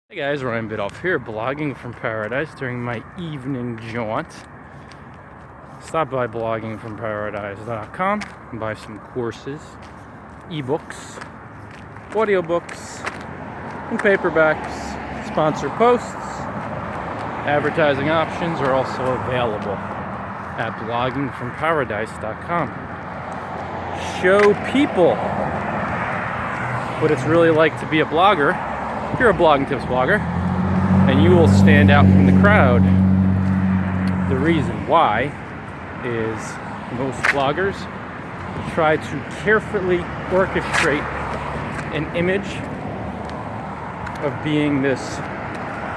Hey guys, Ryan Bidoff here, blogging from paradise during my evening jaunt. Stop by bloggingfromparadise.com and buy some courses, ebooks, audiobooks, and paperbacks. Sponsor posts, advertising options are also available at bloggingfromparadise.com. Show people what it's really like to be a blogger. If you're a blogging tips blogger, and you will stand out from the crowd. The reason why is most bloggers try to carefully orchestrate an image of being this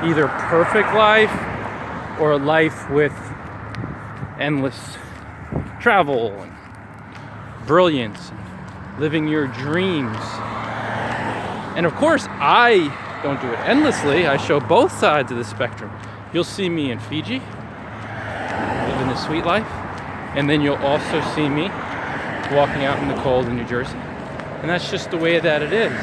either perfect life or a life with endless travel and brilliance, and living your dreams. And of course, I don't do it endlessly. I show both sides of the spectrum. You'll see me in Fiji, living the sweet life. And then you'll also see me walking out in the cold in New Jersey. And that's just the way that it is.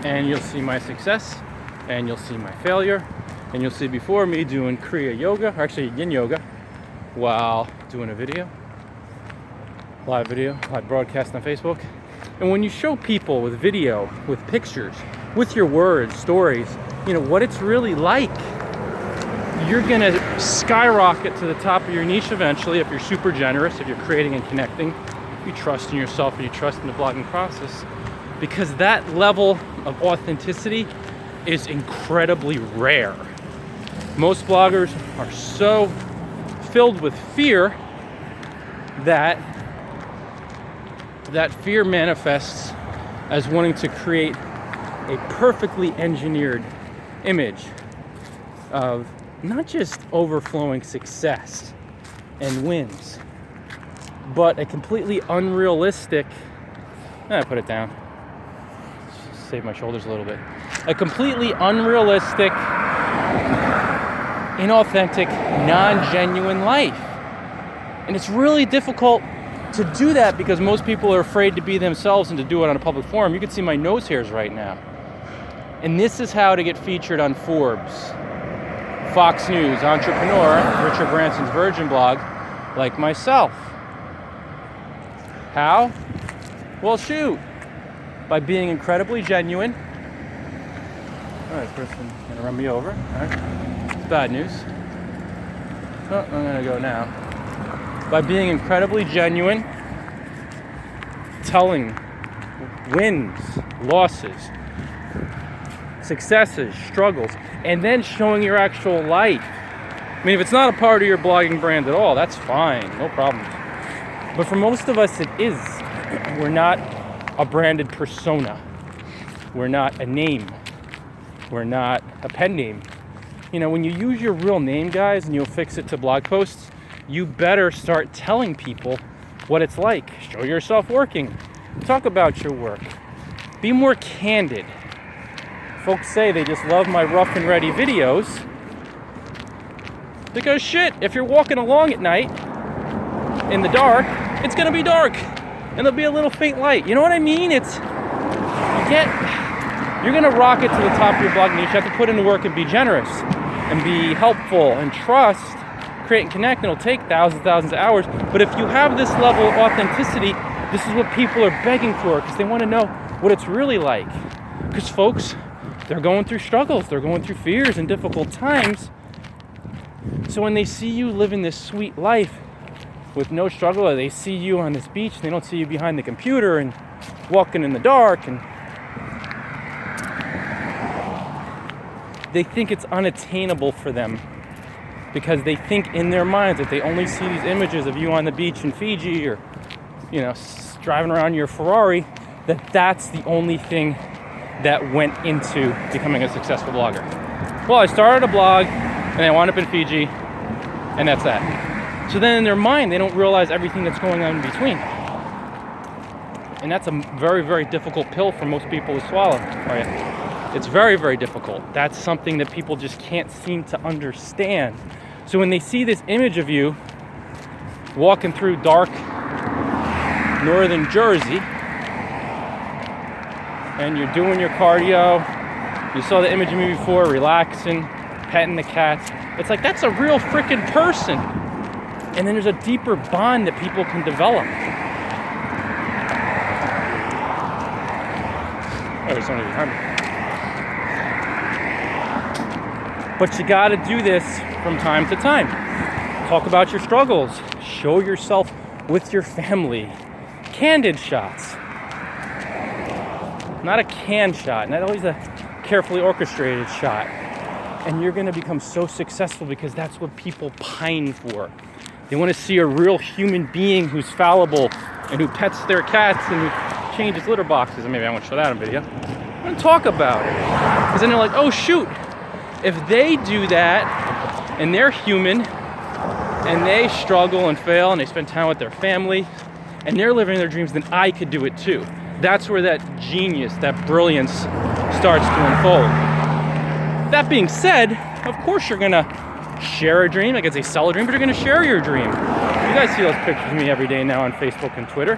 And you'll see my success, and you'll see my failure, and you'll see before me doing Kriya Yoga, or actually Yin Yoga, while doing a video, live broadcast on Facebook. And when you show people with video, with pictures, with your words, stories, what it's really like, you're gonna skyrocket to the top of your niche eventually if you're super generous, if you're creating and connecting, you trust in yourself and you trust in the blogging process. Because that level of authenticity is incredibly rare. Most bloggers are so filled with fear that fear manifests as wanting to create a perfectly engineered image of not just overflowing success and wins, but a completely unrealistic, put it down, save my shoulders a little bit, a completely unrealistic, inauthentic, non-genuine life. And it's really difficult to do that because most people are afraid to be themselves and to do it on a public forum. You can see my nose hairs right now. And this is how to get featured on Forbes, Fox News, Entrepreneur, Richard Branson's Virgin blog, like myself. How? Well, shoot. By being incredibly genuine. All right, this person's gonna run me over. All right. It's bad news. Oh, I'm gonna go now. By being incredibly genuine, telling wins, losses, successes, struggles, and then showing your actual life. I mean, if it's not a part of your blogging brand at all, that's fine, no problem. But for most of us, it is. We're not a branded persona. We're not a name. We're not a pen name. When you use your real name, guys, and you'll fix it to blog posts, you better start telling people what it's like. Show yourself working. Talk about your work. Be more candid. Folks say they just love my rough and ready videos because shit, if you're walking along at night in the dark, it's gonna be dark and there'll be a little faint light. You know what I mean? You're gonna rocket to the top of your blog niche. You have to put in the work and be generous and be helpful and trust. Create and connect, and it'll take thousands of hours. But if you have this level of authenticity, this is what people are begging for, because they want to know what it's really like. Because folks, they're going through struggles, they're going through fears and difficult times. So when they see you living this sweet life with no struggle, or they see you on this beach, and they don't see you behind the computer and walking in the dark, and they think it's unattainable for them. Because they think in their minds that they only see these images of you on the beach in Fiji or, driving around your Ferrari, that's the only thing that went into becoming a successful blogger. Well, I started a blog and I wound up in Fiji, and that's that. So then in their mind, they don't realize everything that's going on in between. And that's a very, very difficult pill for most people to swallow, right? It's very, very difficult. That's something that people just can't seem to understand. So when they see this image of you walking through dark northern Jersey, and you're doing your cardio, You saw the image of me before, relaxing, petting the cats. It's like, that's a real freaking person. And then there's a deeper bond that people can develop. Oh, there's somebody behind me. But you gotta do this from time to time. Talk about your struggles. Show yourself with your family. Candid shots. Not a canned shot, not always a carefully orchestrated shot. And you're gonna become so successful because that's what people pine for. They wanna see a real human being who's fallible and who pets their cats and who changes litter boxes. And maybe I won't show that on video. I'm gonna talk about it. Because then they're like, oh shoot, if they do that and they're human and they struggle and fail and they spend time with their family and they're living their dreams, then I could do it too. That's where that genius, that brilliance starts to unfold. That being said, of course you're gonna share a dream. I could say sell a dream, but you're gonna share your dream. You guys see those pictures of me every day now on Facebook and Twitter,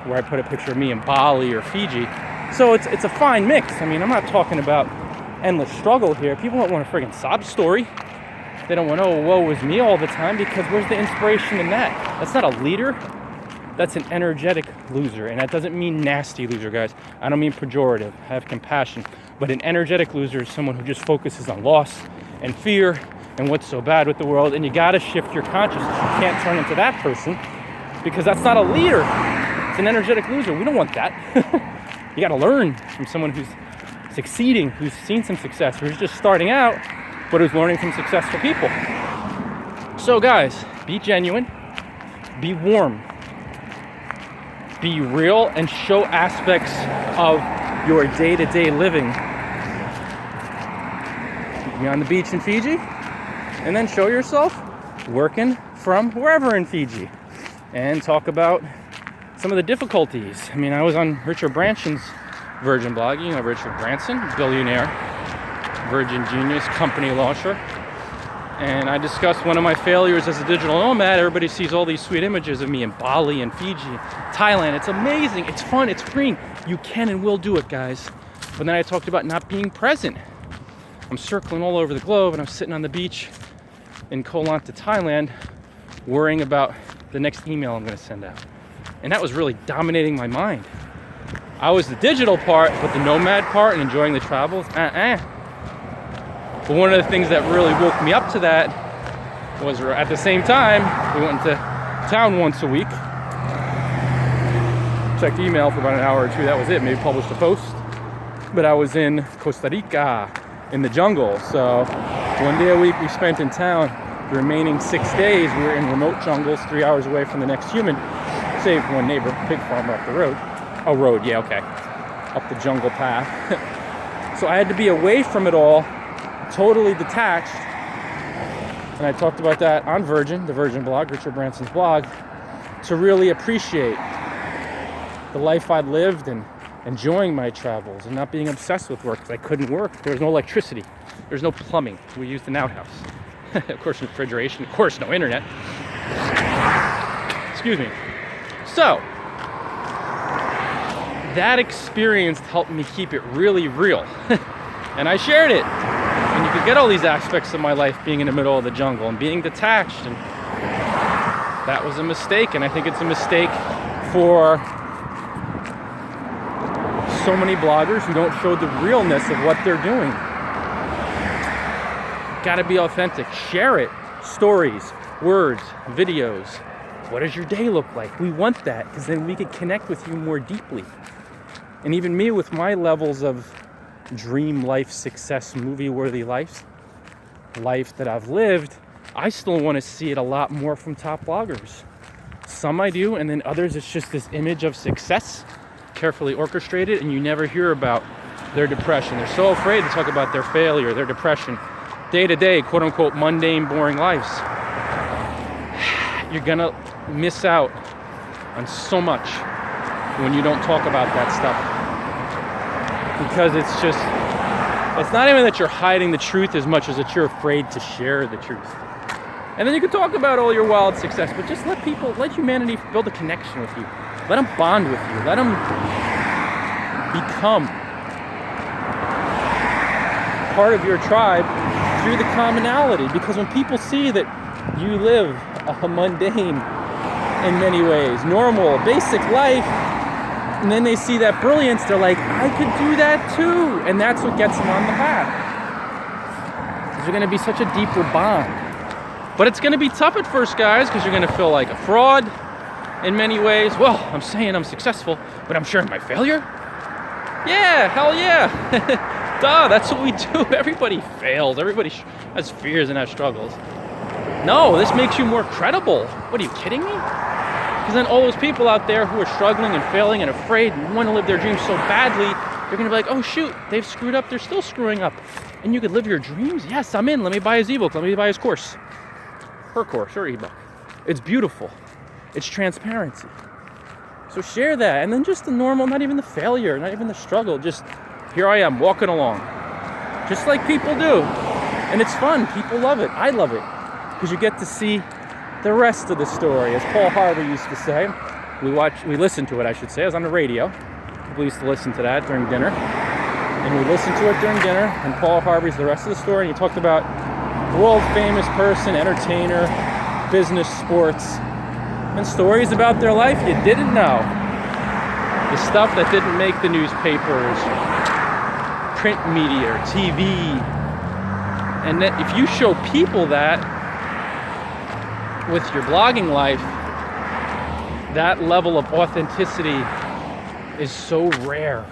where I put a picture of me in Bali or Fiji. So it's a fine mix. I mean, I'm not talking about endless struggle here. People don't want a friggin' sob story. They don't want, oh, woe is me all the time, because where's the inspiration in that? That's not a leader. That's an energetic loser, and that doesn't mean nasty loser, guys. I don't mean pejorative. I have compassion. But an energetic loser is someone who just focuses on loss and fear and what's so bad with the world, and you gotta shift your consciousness. You can't turn into that person, because that's not a leader. It's an energetic loser. We don't want that. You gotta learn from someone who's succeeding, who's seen some success, who's just starting out, but who's learning from successful people. So guys, be genuine, be warm, be real, and show aspects of your day-to-day living. Be on the beach in Fiji, and then show yourself working from wherever in Fiji, and talk about some of the difficulties. I mean, I was on Richard Branson's Virgin blog. You know Richard Branson, billionaire, Virgin genius, company launcher. And I discussed one of my failures as a digital nomad. Everybody sees all these sweet images of me in Bali and Fiji, Thailand. It's amazing, it's fun, it's freeing. You can and will do it, guys. But then I talked about not being present. I'm circling all over the globe, and I'm sitting on the beach in Koh Lanta, Thailand, worrying about the next email I'm gonna send out. And that was really dominating my mind. I was the digital part, but the nomad part and enjoying the travels, But one of the things that really woke me up to that was, at the same time, we went into town once a week. Checked email for about an hour or two, that was it, maybe published a post. But I was in Costa Rica, in the jungle. So 1 day a week we spent in town. The remaining 6 days we were in remote jungles, 3 hours away from the next human, save one neighbor, pig farmer up the road. Oh, road, yeah, okay. Up the jungle path. So I had to be away from it all, totally detached. And I talked about that on Virgin, the Virgin blog, Richard Branson's blog, to really appreciate the life I'd lived and enjoying my travels and not being obsessed with work, because I couldn't work. There was no electricity. There was no plumbing. We used an outhouse. Of course, refrigeration. Of course, no internet. Excuse me. So, that experience helped me keep it really real. And I shared it. And you could get all these aspects of my life being in the middle of the jungle and being detached. And that was a mistake. And I think it's a mistake for so many bloggers who don't show the realness of what they're doing. Gotta be authentic. Share it. Stories, words, videos. What does your day look like? We want that, because then we could connect with you more deeply. And even me, with my levels of dream life success, movie-worthy life that I've lived, I still want to see it a lot more from top bloggers. Some I do, and then others it's just this image of success, carefully orchestrated, and you never hear about their depression. They're so afraid to talk about their failure, their depression, day-to-day, quote-unquote, mundane, boring lives. You're gonna miss out on so much when you don't talk about that stuff, because it's not even that you're hiding the truth as much as that you're afraid to share the truth. And then you can talk about all your wild success, but just let humanity build a connection with you. Let them bond with you. Let them become part of your tribe through the commonality. Because when people see that you live a mundane, in many ways, normal, basic life, and then they see that brilliance, they're like, I could do that too. And that's what gets them on the path. Because you're going to be such a deeper bond. But it's going to be tough at first, guys, because you're going to feel like a fraud in many ways. Well, I'm saying I'm successful, but I'm sharing my failure? Yeah, hell yeah. Duh, that's what we do. Everybody fails. Everybody has fears and has struggles. No, this makes you more credible. What, are you kidding me? Because then all those people out there who are struggling and failing and afraid and want to live their dreams so badly, you're going to be like, oh shoot, they've screwed up, they're still screwing up. And you could live your dreams? Yes, I'm in. Let me buy his ebook. Let me buy his course. Her course, her ebook. It's beautiful. It's transparency. So share that. And then just the normal, not even the failure, not even the struggle. Just, here I am, walking along. Just like people do. And it's fun. People love it. I love it. Because you get to see the rest of the story. As Paul Harvey used to say, we listened to it, I should say. I was on the radio. People used to listen to that during dinner. And we listened to it during dinner. And Paul Harvey's the rest of the story. And he talked about world famous person, entertainer, business, sports, and stories about their life you didn't know. The stuff that didn't make the newspapers, print media, TV. And that if you show people that with your blogging life, that level of authenticity is so rare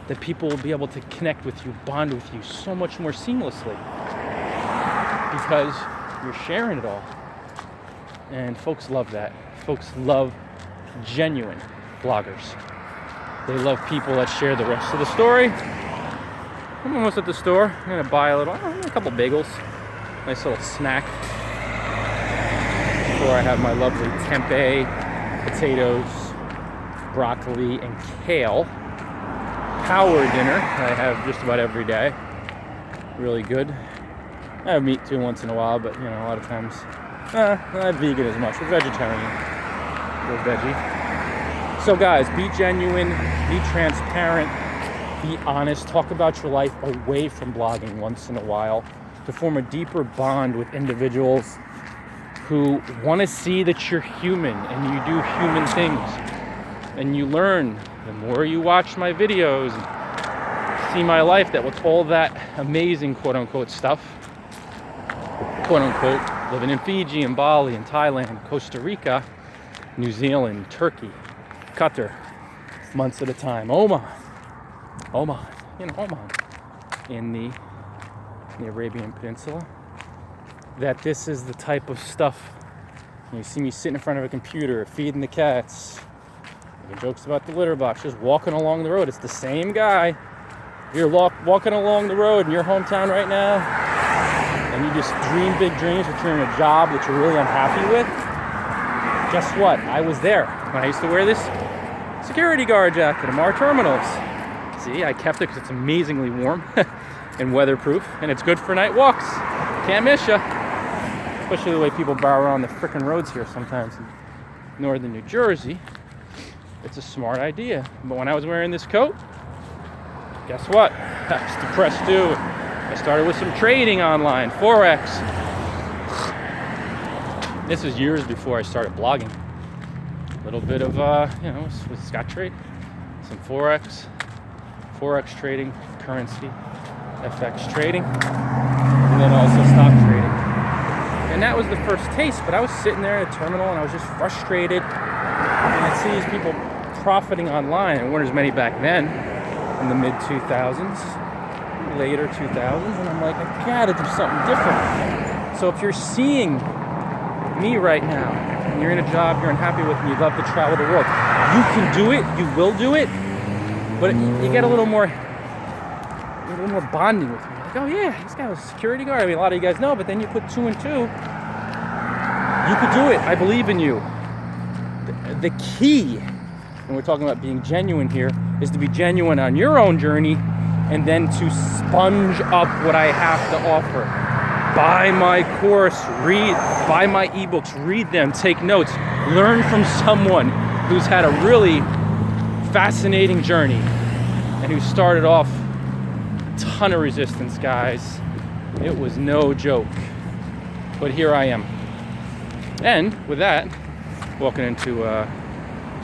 that people will be able to connect with you, bond with you so much more seamlessly because you're sharing it all. And folks love that. Folks love genuine bloggers. They love people that share the rest of the story. I'm almost at the store. I'm gonna buy a couple bagels, nice little snack before I have my lovely tempeh, potatoes, broccoli, and kale power dinner that I have just about every day. Really good. I have meat too once in a while, but a lot of times, not vegan as much, but vegetarian. Go veggie. So guys, be genuine, be transparent, be honest, talk about your life away from blogging once in a while to form a deeper bond with individuals who want to see that you're human and you do human things. And you learn, the more you watch my videos and see my life, that with all that amazing quote-unquote stuff, quote-unquote, living in Fiji and Bali and Thailand, Costa Rica, New Zealand, Turkey, Qatar, months at a time, Oman, in the Arabian Peninsula, that this is the type of stuff. You see me sitting in front of a computer, feeding the cats, making jokes about the litter box, just walking along the road. It's the same guy. You're walking along the road in your hometown right now, and you just dream big dreams, but you're in a job that you're really unhappy with. Guess what? I was there when I used to wear this security guard jacket at our terminals. See, I kept it because it's amazingly warm and weatherproof, and it's good for night walks. Can't miss ya. Especially the way people barrel around the frickin' roads here sometimes in northern New Jersey. It's a smart idea. But when I was wearing this coat, guess what? I was depressed too. I started with some trading online, Forex. This is years before I started blogging. A little bit of, with Scottrade, some Forex trading, currency, FX trading, and then also stock trading. And that was the first taste, but I was sitting there at a terminal and I was just frustrated. And I'd see these people profiting online. There weren't as many back then, in the mid-2000s, later 2000s, and I'm like, I gotta do something different. So if you're seeing me right now, and you're in a job you're unhappy with, and you'd love to travel the world, you can do it, you will do it, but you get a little more bonding with me. Like, oh yeah, this guy was a security guard. I mean, a lot of you guys know, but then you put two and two. You could do it. I believe in you. The key, and we're talking about being genuine here, is to be genuine on your own journey and then to sponge up what I have to offer. Buy my course, buy my ebooks, read them, take notes, learn from someone who's had a really fascinating journey and who started off ton of resistance, guys. It was no joke. But here I am. And with that, walking into a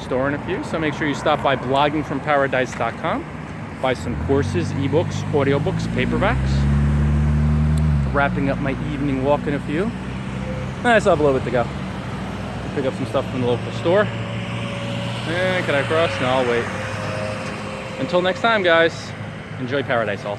store in a few. So make sure you stop by bloggingfromparadise.com. Buy some courses, ebooks, audiobooks, paperbacks. Wrapping up my evening walk in a few. I still have a little bit to go. Pick up some stuff from the local store. And can I cross? No, I'll wait. Until next time, guys, enjoy Paradise all.